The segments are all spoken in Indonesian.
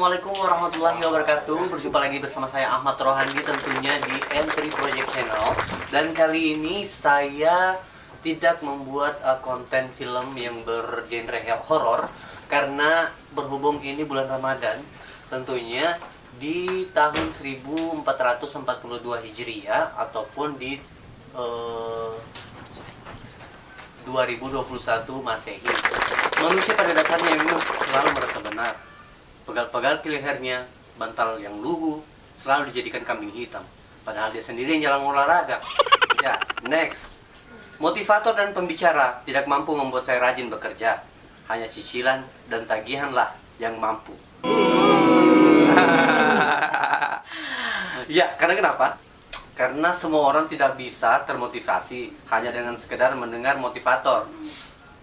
Assalamualaikum warahmatullahi wabarakatuh. Berjumpa lagi bersama saya Ahmad Rohandi tentunya di M3 Project Channel. Dan kali ini saya tidak membuat konten film yang bergenre horor karena berhubung ini bulan Ramadan, tentunya di tahun 1442 Hijriah ataupun di 2021 Masehi. Manusia pada dasarnya memang selalu merasa benar. Pegal-pegal di lehernya, bantal yang lugu, selalu dijadikan kambing hitam. Padahal dia sendiri yang jalan olahraga. Ya, next. Motivator dan pembicara tidak mampu membuat saya rajin bekerja. Hanya cicilan dan tagihanlah yang mampu. Ya, karena kenapa? Karena semua orang tidak bisa termotivasi hanya dengan sekedar mendengar motivator.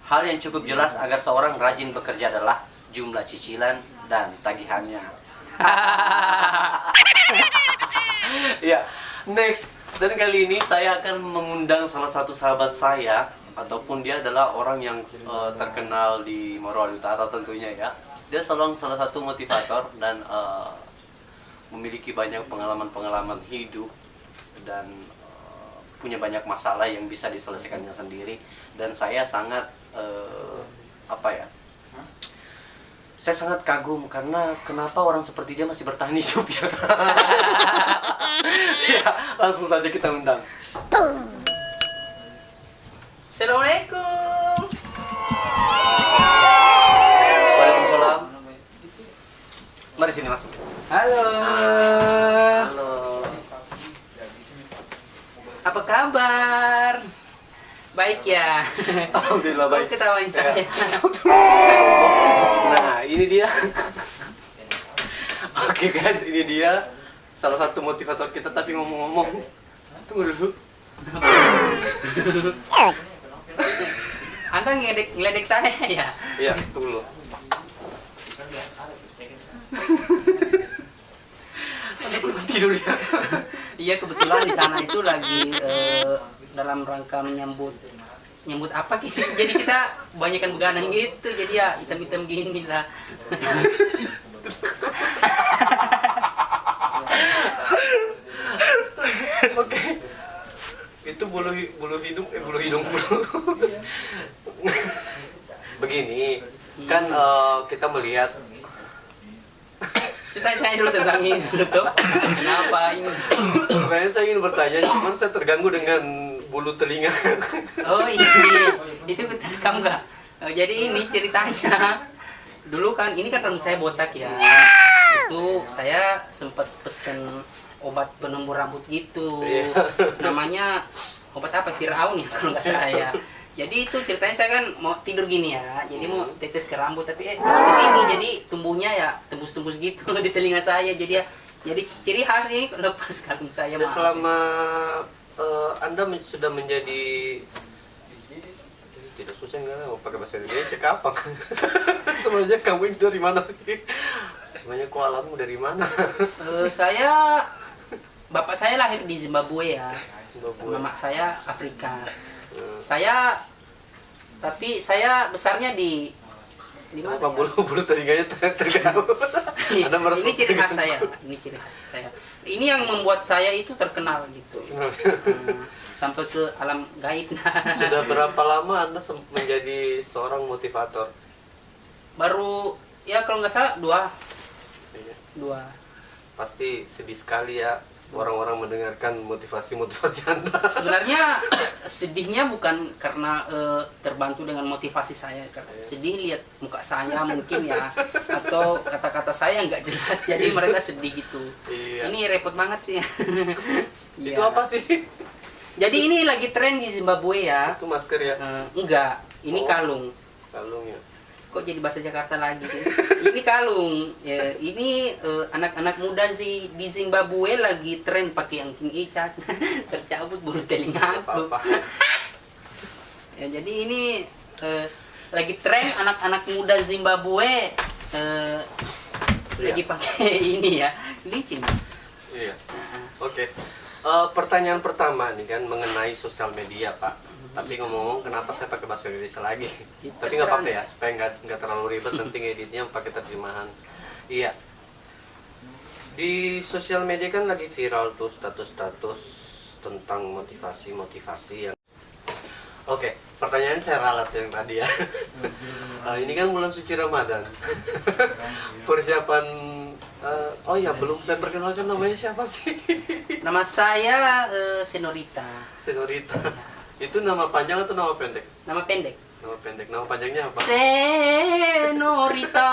Hal yang cukup jelas agar seorang rajin bekerja adalah jumlah cicilan dan tagihannya. Ya, next. Dan kali ini saya akan mengundang salah satu sahabat saya, ataupun dia adalah orang yang terkenal di Morowali Utara tentunya ya. Dia salah satu motivator dan memiliki banyak pengalaman-pengalaman hidup dan punya banyak masalah yang bisa diselesaikannya sendiri. Dan saya sangat saya sangat kagum karena kenapa orang seperti dia masih bertahan hidup ya. Ya, langsung saja kita undang. Assalamualaikum. Waalaikumsalam. Mari sini masuk. Halo. Halo. Apa kabar? Baik ya. Alhamdulillah baik. Kok ketawain saya? Nah, ini dia. Oke guys, ini dia salah satu motivator kita. Tapi ngomong-ngomong, tunggu dulu. Anda ngeledek saya ya? Iya, tunggu dulu. Tidur ya. Iya, kebetulan di sana itu lagi dalam rangka menyambut apa sih? Jadi kita banyakkan beganan gitu. Jadi ya hitam-hitam gini lah. Oke. Itu bulu hidung. Begini, kan kita melihat. Kita tanya dulu tentang ini dulu tuh. Kenapa ini? Sebenarnya saya ingin bertanya, cuman saya terganggu dengan bulu telinga. Oh ini, itu betul kamu nggak? Jadi ini ceritanya. Dulu kan, ini kan rambut saya botak ya. Itu saya sempat pesen obat penumbuh rambut gitu. Namanya obat apa? Firaun ya kalau nggak salah ya. Jadi itu ceritanya saya kan mau tidur gini ya. Jadi mau tetes ke rambut tapi masuk ke sini. Jadi tumbuhnya ya tembus-tembus gitu di telinga saya. Jadi ciri khas ini lepas kalung saya. Dan selama Anda sudah menjadi tidak susah nggak mau pakai bahasa Indonesia kapan? Sebenarnya kamu ini dari mana sih? Sebenarnya kok alammu dari mana? Bapak saya lahir di Zimbabwe ya. Mama saya Afrika. Tapi saya besarnya di mana? Apa bulu telinganya terganggu? Ini ciri khas saya. Ini yang membuat saya itu terkenal gitu. Sampai ke alam gaib. Sudah berapa lama Anda menjadi seorang motivator? Baru ya kalau nggak salah dua. Pasti sedih sekali ya orang-orang mendengarkan motivasi Anda. Sebenarnya sedihnya bukan karena terbantu dengan motivasi saya. Sedih lihat muka saya mungkin ya, atau kata-kata saya nggak jelas, jadi mereka sedih gitu. Iya. Ini repot banget sih. Itu apa sih? Jadi ini lagi tren di Zimbabwe ya. Itu masker ya? Enggak, ini kalung. Kalung ya. Kok jadi bahasa Jakarta lagi sih? Ini kalung. Ya, ini anak-anak muda di Zimbabwe lagi tren pakai yang king icat. Tercabut bulu telinga aku. Ya, jadi ini lagi tren anak-anak muda Zimbabwe lagi pakai ini ya, licin. Iya. Oke. Pertanyaan pertama nih kan mengenai sosial media Pak. Tapi ngomong-ngomong kenapa saya pakai bahasa Indonesia lagi? Tapi nggak apa-apa ya, supaya nggak terlalu ribet nanti ngeditnya pakai terjemahan. Iya. Di sosial media kan lagi viral tuh status-status tentang motivasi yang Oke, pertanyaan saya ralat yang tadi ya. Ini kan bulan suci Ramadan. Persiapan oh ya, belum saya perkenalkan namanya siapa sih? Nama saya Senorita. Senorita. Itu nama panjang atau nama pendek? Nama pendek. Nama pendek. Nama panjangnya apa? Senorita.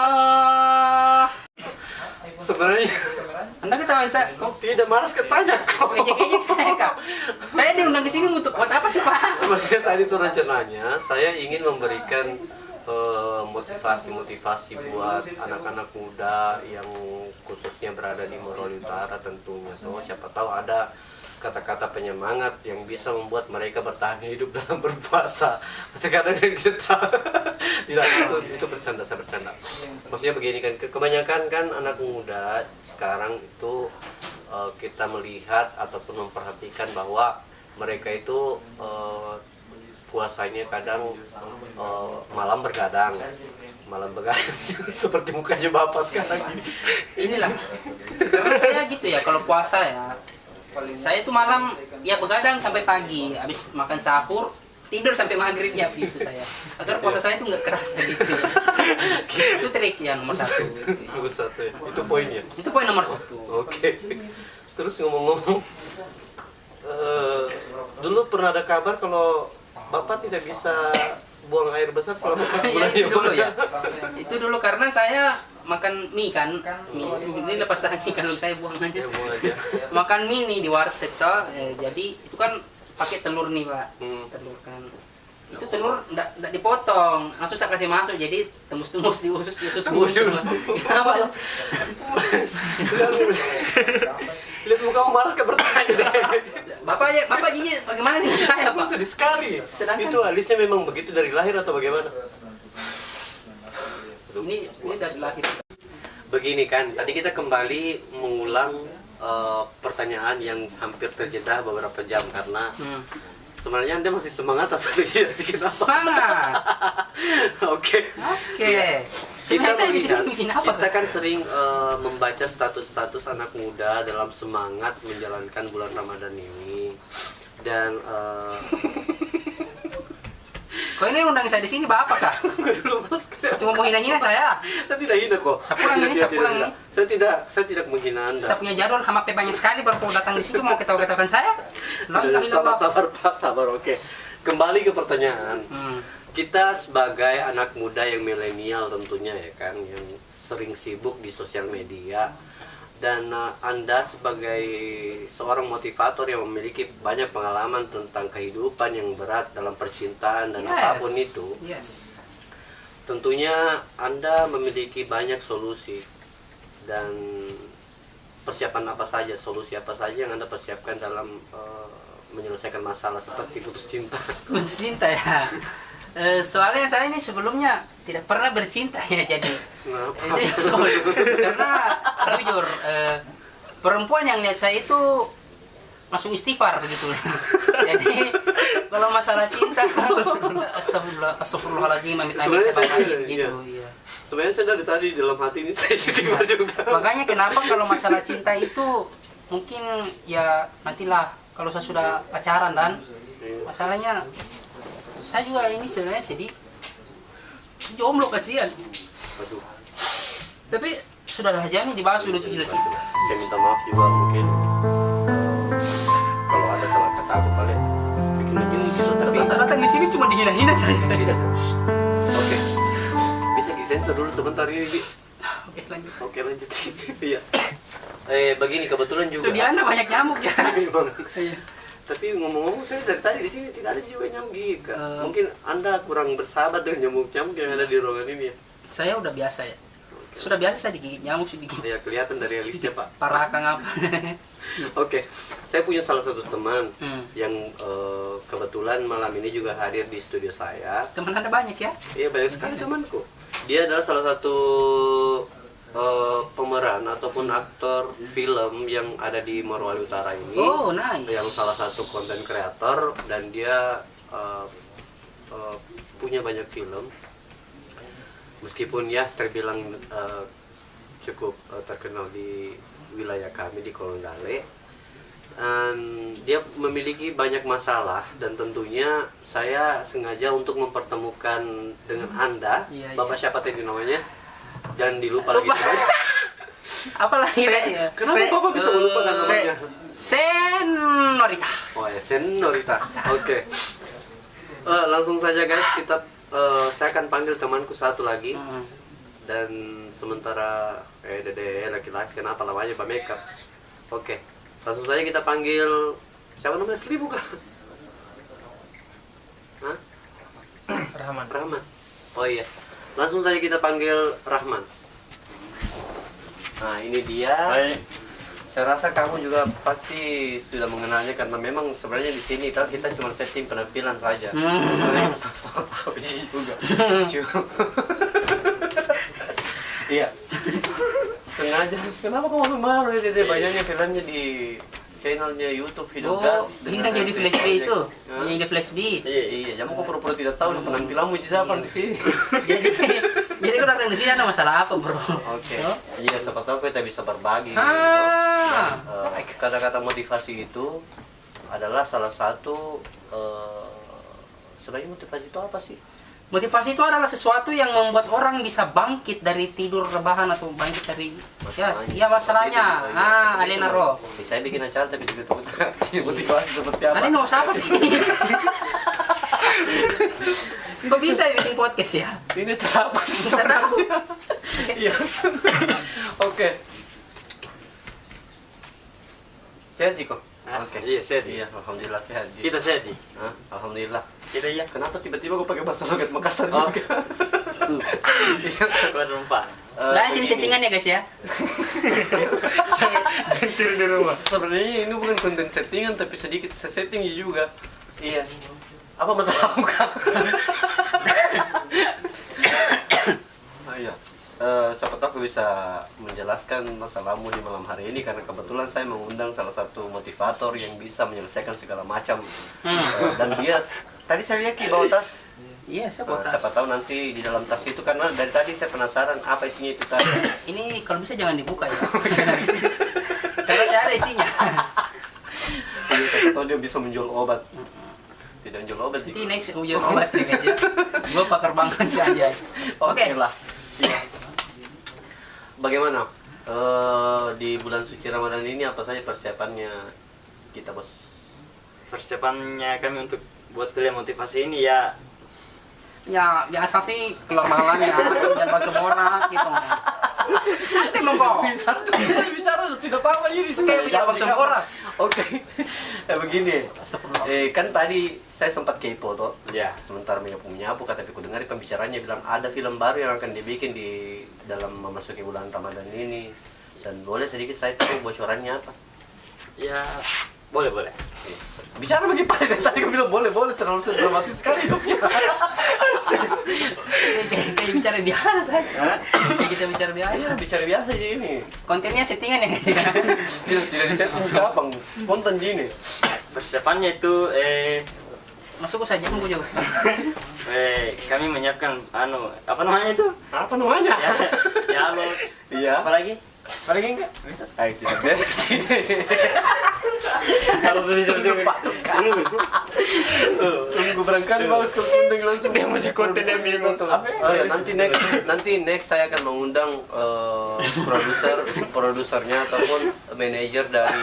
Sebenarnya Anda ketawain saya kok tidak malas ketanya kok. ejek-ejek saya Kak. Saya diundang ke sini untuk buat apa sih Pak? Sebenarnya tadi tuh rencananya saya ingin memberikan motivasi-motivasi buat anak-anak muda yang khususnya berada di Morowali Utara tentunya. So siapa tahu ada kata-kata penyemangat yang bisa membuat mereka bertahan hidup dalam berpuasa. Kadang-kadang kita tidak, itu bercanda, saya bercanda. Maksudnya begini kan, kebanyakan kan anak muda sekarang itu kita melihat ataupun memperhatikan bahwa mereka itu puasanya kadang malam begadang seperti mukanya bapak sekarang ini. Inilah. Karena saya gitu ya kalau puasa ya. Saya itu malam ya begadang sampai pagi, habis makan sahur tidur sampai maghrib ya gitu saya. Agar puasa saya itu nggak kerasa gitu. Itu trik yang nomor satu. Nomor satu ya. Itu poinnya. Itu poin nomor satu. Oke. Terus ngomong-ngomong, dulu pernah ada kabar kalau bapak tidak bisa buang air besar selama 4 bulan itu dulu ya. Itu dulu karena saya makan mie kan. Mie. Ini lepas lagi kalau saya buang aja. Ya, buang aja. Makan mie nih di warteg toh. Jadi itu kan pakai telur nih Pak. Telur kan. Itu telur enggak dipotong, langsung saya kasih masuk jadi tembus-tembus di usus bulu. Kenapa? Lihat muka kamu malas ke bertanya deh. Bapak gigi bagaimana nih? Saya Aku Pak. sedih sekali. Sedangkan- Itu alisnya memang begitu dari lahir atau bagaimana? Ini dari lahir. Begini kan, tadi kita kembali mengulang pertanyaan yang hampir terjeda beberapa jam karena sebenarnya Anda masih semangat atau tidak sih kita? Semangat. Oke. Oke. Kita Sebenarnya saya di melihat, sini bikin apa? kita kan sering membaca status-status anak muda dalam semangat menjalankan bulan Ramadan ini dan Kok ini undang saya di sini Bapak Kak? tunggu dulu Mas. Cuma mau hina-hina saya. Saya tidak hina kok. Pulang ini, saya pulang ini. Saya tidak menghina Anda. Saya punya jadwal HP banyak sekali baru mau datang di sini cuma ketawa-ketawakan saya. Sabar Pak, sabar. Oke. Kembali ke pertanyaan. Kita sebagai anak muda yang milenial tentunya ya kan, yang sering sibuk di sosial media, dan Anda sebagai seorang motivator yang memiliki banyak pengalaman tentang kehidupan yang berat dalam percintaan dan apapun itu, Yes. tentunya Anda memiliki banyak solusi dan persiapan apa saja, solusi apa saja yang Anda persiapkan dalam menyelesaikan masalah seperti putus cinta. Putus cinta ya. Soalnya saya ini sebelumnya tidak pernah bercinta ya jadi Kenapa? itu karena jujur perempuan yang lihat saya itu langsung istighfar gitu. Jadi kalau masalah cinta astagfirullahaladzim Sebenarnya saya gitu. Iya. Sebenarnya saya dari tadi dalam hati ini saya istighfar juga. Makanya kenapa kalau masalah cinta itu mungkin ya nantilah kalau saya sudah pacaran dan masalahnya saya juga ini sebenarnya sedih jomblo kasihan. Aduh. Tapi sudahlah jangan dibahas dulu lagi. Saya minta maaf juga mungkin kalau ada salah kata aku paling bikin begini gitu. Tapi saya datang di sini cuma dihina-hina saya. Tidak. Oke. Bisa disensor dulu sebentar ini. Bi. Oke lanjut. Oke lanjut. Iya. Begini kebetulan juga. Studi Anda banyak nyamuk ya. Memang. Iya. Tapi ngomong-ngomong saya dari tadi di sini tidak ada juga nyamuk gigit. Mungkin Anda kurang bersahabat dengan nyamuk-nyamuk yang ada di ruangan ini ya. Saya udah biasa ya. Sudah biasa saya digigit nyamuk sedikit. Ya kelihatan dari alisnya Pak. Parakang apa? Oke, saya punya salah satu teman yang kebetulan malam ini juga hadir di studio saya. Teman Anda banyak ya? Iya banyak sekali temanku. Dia adalah salah satu pemeran ataupun aktor film yang ada di Morowali Utara ini. Oh, nice. Yang salah satu konten kreator dan dia punya banyak film. Meskipun ya terbilang cukup terkenal di wilayah kami di Kolondale. Dan dia memiliki banyak masalah dan tentunya saya sengaja untuk mempertemukan dengan Anda. Iya, Bapak siapa tadi namanya? Jangan dilupa Lupa. lagi. Apa lagi ya? Kenapa Bapak bisa lupa kan namanya? Senorita. Oh ya, Senorita. Oke. Langsung saja guys, kita saya akan panggil temanku satu lagi. Dan sementara dede laki-laki kenapa namanya Pak Makeup. Oke. Langsung saja kita panggil siapa namanya? Sli bukan? Hah? Rahman. Rahman. Oh iya. Langsung saja kita panggil Rahman. Nah, ini dia. Hai. Saya rasa kamu juga pasti sudah mengenalnya karena memang sebenarnya di sini kita cuma setting penampilan saja. Sebenarnya kita sama-sama tahu sih juga. Iya. Sengaja. Kenapa kamu malu ya? Dede banyaknya filmnya di channelnya YouTube Video Oh, Guys. ini kan jadi flash B itu. Hah? Yang jadi flash B. Iya, jamu kok pura-pura tidak tahu penampilanmu apa di sini. Jadi kalau datang di sini ada masalah apa, Bro? Oke. Iya, siapa tahu kita bisa berbagi. Ah. Gitu. Kata-kata motivasi itu adalah salah satu sebenarnya motivasi itu apa sih? Motivasi itu adalah sesuatu yang membuat orang bisa bangkit dari tidur rebahan atau bangkit dari masalahnya. Alena Roh. Saya bikin acara tapi juga motivasi seperti apa? Alena Roh siapa sih? Kok bisa bikin podcast ya? Ini acara apa sih Nggak tahu. sebenarnya? Iya. Oke. Sehat Jiko? Oke. Iya, sehat. Iya, alhamdulillah sehat. Ji. Kita sehat, Ji. Hah? Alhamdulillah. Kita iya. Kenapa tiba-tiba gue pakai bahasa logat Makassar Oh. juga? Kuat rumah. Nah, sini settingan ya guys ya. Ganti di rumah. Sebenarnya ini bukan konten settingan tapi sedikit setting juga. Iya. Apa masalahmu Kak? Oh, iya. Siapa tahu aku bisa menjelaskan masalahmu di malam hari ini karena kebetulan saya mengundang salah satu motivator yang bisa menyelesaikan segala macam. Dan dia tadi saya lihat Ki bawa tas. Iya, saya Nah, bawa tas. siapa tahu nanti di dalam tas itu karena dari tadi saya penasaran apa isinya itu tadi. Ini kalau bisa jangan dibuka ya. Karena tidak ada isinya. Jadi siapa tahu dia bisa menjual obat. Tidak menjual obat. Ji. Nanti next ujian obat ya guys ya. Gue pakar banget aja. Oke lah. Iya. Bagaimana di bulan suci Ramadan ini apa saja persiapannya kita bos? Persiapannya kami untuk buat kuliah motivasi ini ya Ya biasa sih keluar malam ya, jangan bakso borak gitu. Santai dong kok. Santai bicara tidak apa-apa ini. Kayak punya bakso borak. Oke. Begini. Kan tadi saya sempat kepo toh. ya. Sementara menyapu kata aku dengar pembicaranya bilang ada film baru yang akan dibikin di dalam memasuki bulan Ramadan ini. Dan boleh sedikit saya tahu bocorannya apa? Ya boleh. Bicara bagi Pak dari tadi aku bilang boleh terlalu dramatis sekali hidupnya. Kayak bicara biasa. Kayak kita bicara biasa. Bicara biasa aja ini. Kontennya settingan ya guys ya. Tidak disetting gampang, spontan gini. Persiapannya itu Masuk saja tunggu juga. kami menyiapkan apa namanya itu? Apa namanya? Ya lo. Iya. Apa lagi? Apa lagi enggak? Bisa. Ayo kita beres sini. Harus disiap-siap. Tunggu berangkat bagus ke konten langsung. Dia mau di konten yang bingung tuh. Oh ya, nanti next saya akan mengundang produsernya ataupun manajer dari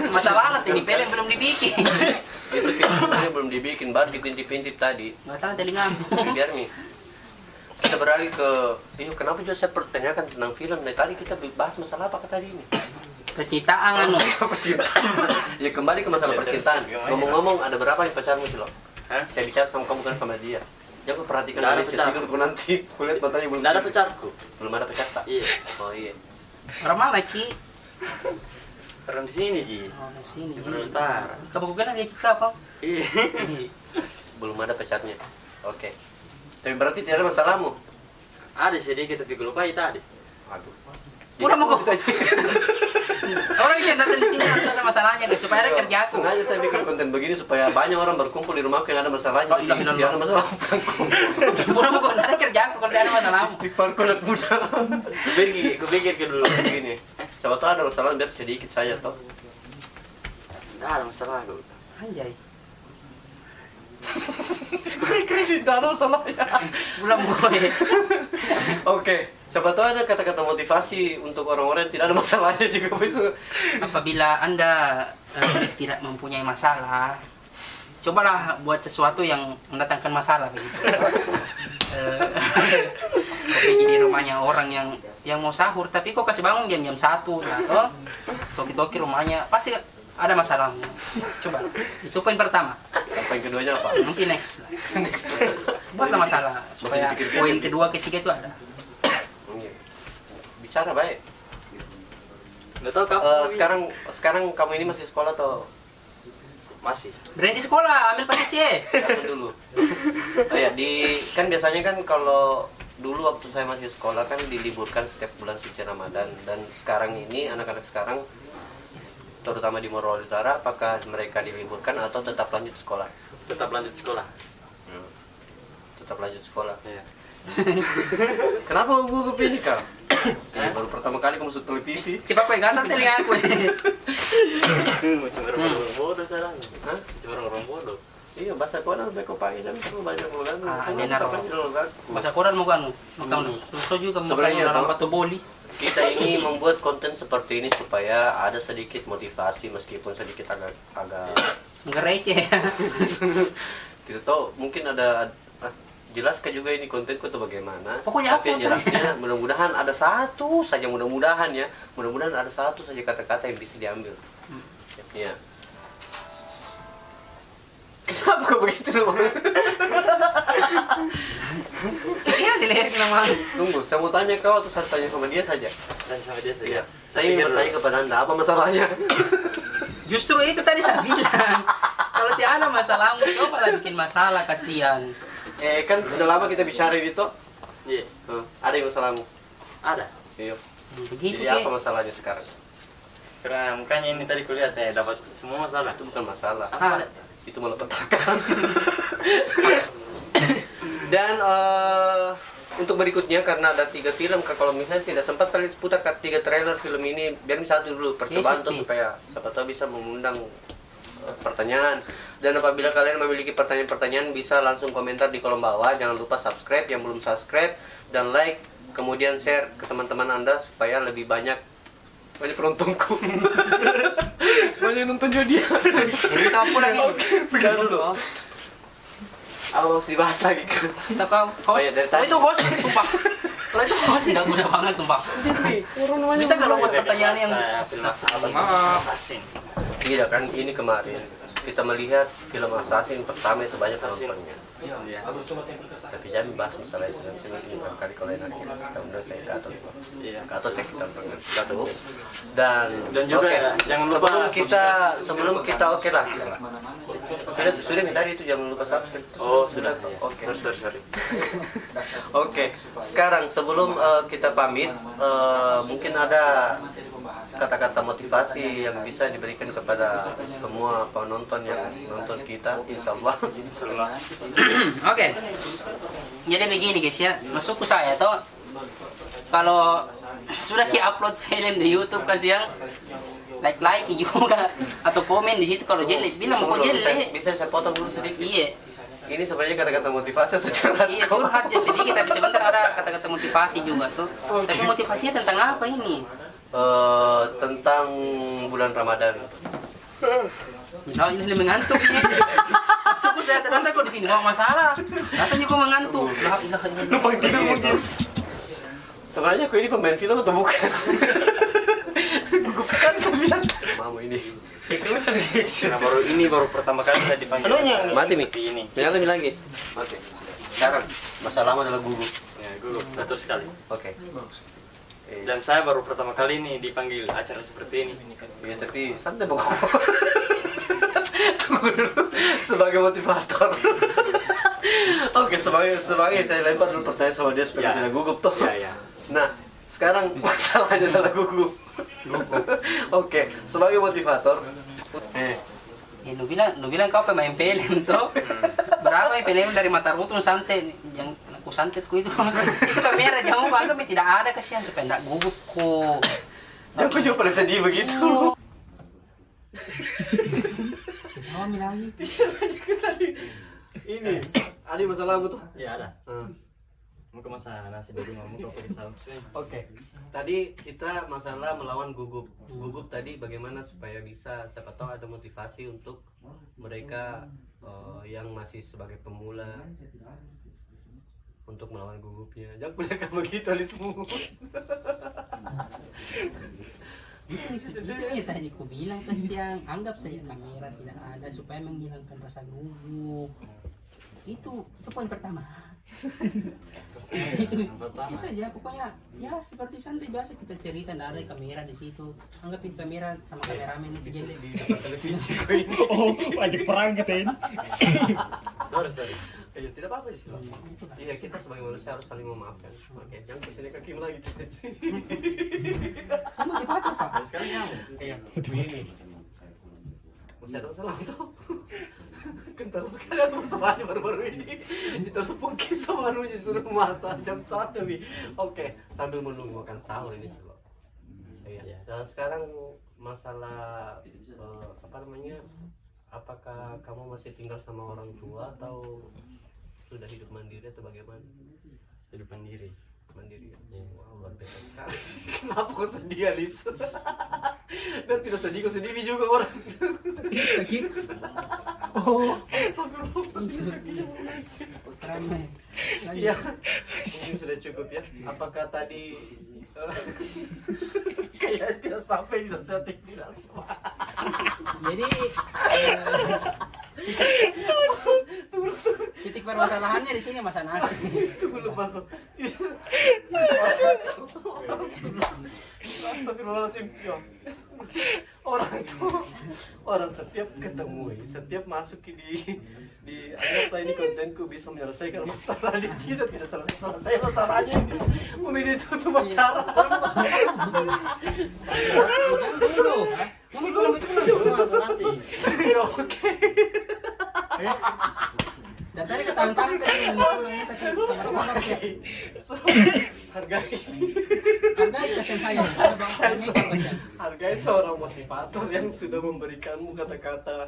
Masalah alat ini film belum dibikin. itu filmnya belum dibikin baru dipintip-pintip tadi. Enggak tahu telinga. Biar nih kita beralih ke kenapa juga saya pertanyakan tentang film dari tadi kita bahas masalah apa tadi ini. Percintaan anu. Percintaan. Ya kembali ke masalah percintaan. Ngomong-ngomong ada berapa nih pacarmu sih lo? Hah? Saya bicara sama kamu bukan sama dia. Jangan perhatikan Nggak ada dari pacar. tidurku nanti. Kulihat matanya belum. Nggak ada pacarku. Belum ada pacar tak? Iya. Oh iya. Orang mana Ki? Orang di sini, Ji. Oh, di sini. Di Utara. Kamu kan dia kita apa? Iya. Belum ada pacarnya. Oke. Tapi berarti tidak ada masalahmu. Ada sedikit tapi gue lupa tadi. Aduh. Udah mau kita Orang yang datang di sini harus ada masalahnya guys, supaya ada kerja aku. Sengaja saya bikin konten begini supaya banyak orang berkumpul di rumahku yang ada masalahnya. Oh, ilah, ilah, Tidak ada masalah. Pura mau ada kerja aku kalau ada masalah. Istighfarku anak muda. Kupikir ke dulu. Begini. Siapa tahu ada masalah biar sedikit saja toh. Tidak ada masalah aku. Anjay. Krisis tidak ada masalahnya. Belum gue. Oke. Siapa tahu ada kata-kata motivasi untuk orang-orang yang tidak ada masalahnya juga bisa. Apabila Anda tidak mempunyai masalah, cobalah buat sesuatu yang mendatangkan masalah begitu. Kau pergi di rumahnya orang yang mau sahur, tapi kok kasih bangun jam 1, nah, toh toki-toki rumahnya pasti ada masalahnya. Coba, itu poin pertama. Poin keduanya apa? Nanti next. Buatlah masalah supaya poin kedua, ketiga itu ada. Bicara baik. Nggak tahu kamu. Sekarang kamu ini masih sekolah atau masih. Berhenti sekolah, ambil PDC. Jangan dulu. Oh ya, kan biasanya kan kalau dulu waktu saya masih sekolah kan diliburkan setiap bulan suci Ramadan, dan sekarang ini anak-anak sekarang terutama di Morowali Utara, apakah mereka diliburkan atau tetap lanjut sekolah? Tetap lanjut sekolah. Tetap lanjut sekolah. Iya. Kenapa gugup ini kak? Ini baru pertama kali kamu masuk televisi. Cepat kue gatal telinga aku. Macam orang bodoh salahnya. Hah? Macam orang bodoh. Iya, bahasa Korea lebih kau pakai dan kamu banyak logat. Ini naro. Bahasa Korea mau kanu. Makanya susah juga mau Sebenarnya, kanu batu boli. Kita ini membuat konten seperti ini supaya ada sedikit motivasi meskipun sedikit agak Enggak receh. tidak tahu, mungkin ada jelaskan juga ini kontenku atau bagaimana. Pokoknya tapi yang apa jelasnya mudah-mudahan ada satu saja, mudah-mudahan ada satu saja kata-kata yang bisa diambil. Ya. Kenapa kok begitu? Ceknya di leher nama. Tunggu, saya mau tanya kau atau saya tanya sama dia saja? Dan sama dia saja. Iya. Saya ingin bertanya kepada Anda, apa masalahnya? Justru itu tadi saya bilang. Kalau tidak ada masalah, cobalah bikin masalah, kasihan. Kan sudah lama kita bicara ini toh. Iya. Ada yang masalahmu? Ada. Iya. Begitu Jadi apa masalahnya sekarang? Karena makanya ini tadi kulihat dapat semua masalah. Itu bukan masalah. Ah, Itu malapetaka. Dan untuk berikutnya, karena ada 3 film, kalau misalnya tidak sempat kali putar 3 trailer film ini, biar satu dulu percobaan tuh supaya siapa tahu bisa mengundang pertanyaan. Dan apabila kalian memiliki pertanyaan-pertanyaan, bisa langsung komentar di kolom bawah. Jangan lupa subscribe yang belum subscribe, dan like, kemudian share ke teman-teman Anda supaya lebih banyak penontonku. Banyak nonton juga dia. jadi kita pulang ini. Pegang dulu. Apa harus dibahas lagi kan? Kita kau host. Oh iya, dari tadi. Itu host, sumpah. Kalau itu host nggak mudah banget, sumpah. Bisa nggak buat pertanyaan yang film assassin. Tidak kan, ini kemarin kita melihat film Assassin pertama itu banyak penontonnya. Iya. Tapi jangan bahas masalah itu, nanti mungkin barangkali kalau lain hari kita undang saya Gatot. Iya. Gatot saya kita undang Gatot. Dan juga oke, ya, jangan lupa sebelum kita oke lah. Sudah minta itu jangan lupa subscribe. Oh, sudah. Oke. Sorry. Oke. Sekarang sebelum kita pamit, mungkin ada kata-kata motivasi yang bisa diberikan kepada semua penonton yang nonton kita, insyaallah. Oke. Jadi begini guys ya, masukku saya toh kalau sudah upload film di YouTube kasih yang like juga atau komen di situ kalau jelek bilang mau jelek. Bisa saya potong dulu sedikit. Iya. Ini sebenarnya kata-kata motivasi atau curhat? Iya, curhat aja sedikit tapi sebentar ada kata-kata motivasi juga tuh. Tapi motivasinya tentang apa ini? Tentang bulan Ramadan. Nah, ini mengantuk ini. Suku saya ternyata kok di sini mau masalah. Ternyata juga mengantuk. Lupa tidak mungkin. Sebenarnya aku ini pemain film atau bukan? Gugup sekali saya lihat. Mamu ini. Karena baru pertama kali saya dipanggil. Mati Mi. Ini. Nyala Mi lagi. Mati. Sekarang masalahmu adalah gugup. Ya, gugup betul sekali. Oke. Dan saya baru pertama kali ini dipanggil acara seperti ini. Iya, tapi santai Bang. Tunggu dulu. Sebagai motivator. Oke, sebagai saya lempar dulu pertanyaan sama dia supaya Ya. tidak gugup toh. Iya. Nah, sekarang masalahnya adalah gugup. Oke, sebagai motivator. Lu bilang kau pemain film toh. Berapa film dari Mataram tuh santet yang aku santetku itu. Itu kamera jamu bangga tidak ada, kasihan supaya enggak gugup ku. Aku juga pada sedih begitu. Oh, bilang gitu. Ini, ada masalah tuh? Ya ada. Mau ke masalah nasi dari mau pakai saus. Oke, tadi kita masalah melawan gugup. Gugup tadi bagaimana supaya bisa, siapa tahu ada motivasi untuk mereka yang masih sebagai pemula untuk melawan gugupnya. Jangan kuliahkan begitu Alismu. Itu ya tadi ku bilang kasihan, anggap saja kamera tidak ada supaya menghilangkan rasa gugup. Itu poin pertama. Itu saja pokoknya ya seperti santai biasa kita cerita, tidak ada kamera di situ, anggapin kamera sama kameramen itu jadi Di depan televisi kok ini. Oh, lagi perang gitu ini. Sorry. Ya, tidak apa-apa sih. Iya, kita sebagai manusia harus saling memaafkan. Oke, jangan kesini kakimu lagi. sama di foto pak. Sekarang kamu. Iya, begini. Masih ada masalah tuh. Kental sekali ada masalahnya baru-baru ini. Itu pungki sama anunya suruh masak jam 1 nih. Oke, sambil menunggu makan sahur ini sih loh. Iya. Dan sekarang masalah apa namanya? Apakah kamu masih tinggal sama orang tua atau sudah hidup mandiri atau bagaimana? Hidup mandiri. Mandiri. Wow, luar biasa sekali. Kenapa kok sedih, Alis? Dan tidak sedih, kok sedih juga orang. Oh, Ramai. Iya, mungkin sudah cukup ya. Apakah tadi kayak tidak sampai di setting tidak semua. Jadi titik permasalahannya di sini Mas Anas. Itu belum masuk. Astagfirullahaladzim. Orang setiap ketemu, setiap masuk di anggaplah ini kontenku bisa menyelesaikan masalah di kita, tidak selesai masalahnya. Memilih tutup acara. Nasi. Ya, oke. Dan tadi ketangkang tadi sama-sama ya. Hargai. Karena kasihan saya. Hargai seorang motivator yang sudah memberikanmu kata-kata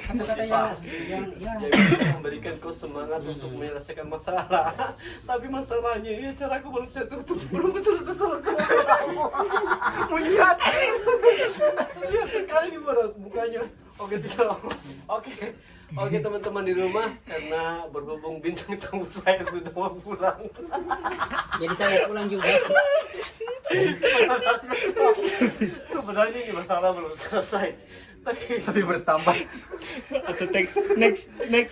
Kata-kata yang yang bisa memberikan kau semangat untuk menyelesaikan masalah. Tapi masalahnya ini caraku belum saya tutup, belum selesai. Muncrat. Lihat sekali di berat mukanya. Oke siap. Oke teman-teman di rumah, karena berhubung bintang tamu saya sudah mau pulang. jadi saya mau pulang juga. Sebenarnya ini masalah belum selesai. tapi bertambah. Atau next.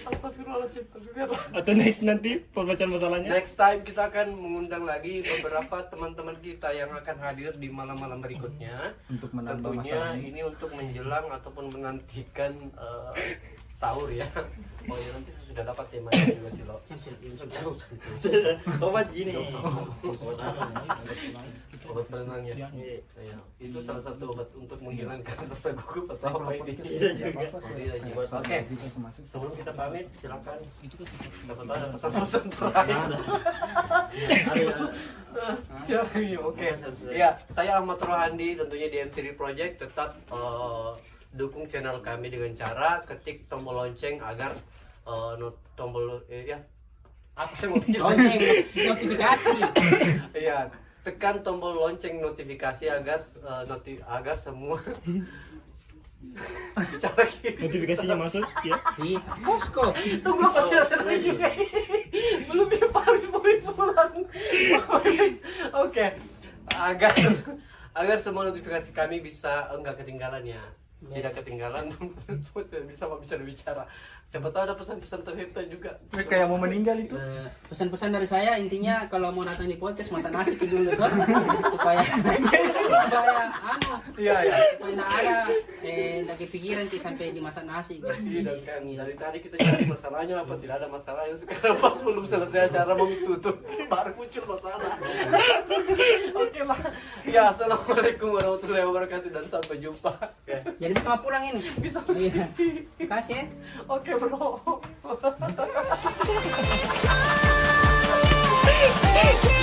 Astagfirullahaladzim. Atau next nanti pembacaan masalahnya. Next time kita akan mengundang lagi beberapa teman-teman kita yang akan hadir di malam-malam berikutnya. Untuk menambah Tentunya masalah ini untuk menjelang ataupun menantikan sahur ya. Oh ya, nanti saya sudah dapat temanya juga sih lo. Obat gini. Obat penenang ya. Iya. Itu salah satu obat untuk menghilangkan rasa gugup atau apa ini. Iya juga. Iya, jiwa. Oke. Sebelum kita pamit, silakan. Dapat ada pesan-pesan terakhir. Oke. Ya, saya Ahmad Rohandi, tentunya di M3 Project tetap dukung channel kami dengan cara ketik tombol lonceng agar tombol ya apa sih mau Lonceng notifikasi. Iya, tekan tombol lonceng notifikasi agar agar semua bicara gitu. Notifikasinya masuk ya. Di posko. Tunggu apa sih lagi? Belum ya pamit pulang. Oke. Agar semua notifikasi kami bisa enggak ketinggalan ya. tidak ketinggalan. Semua tidak bisa bicara. Siapa tahu ada pesan-pesan terhebat juga. Kayak mau meninggal itu. Pesan-pesan dari saya intinya kalau mau datang di podcast masak nasi dulu tuh supaya Iya ya. supaya nggak ada tak kepikiran sih sampai dimasak nasi guys. Iya kan. Dari tadi kita cari masalahnya apa, tidak ada masalahnya. Sekarang pas belum selesai acara mau ditutup baru muncul masalah. Oke lah. Ya, assalamualaikum warahmatullahi wabarakatuh dan sampai jumpa. Jadi bisa pulang ini. Bisa. Iya. Kasih ya. Oke bro. Hey,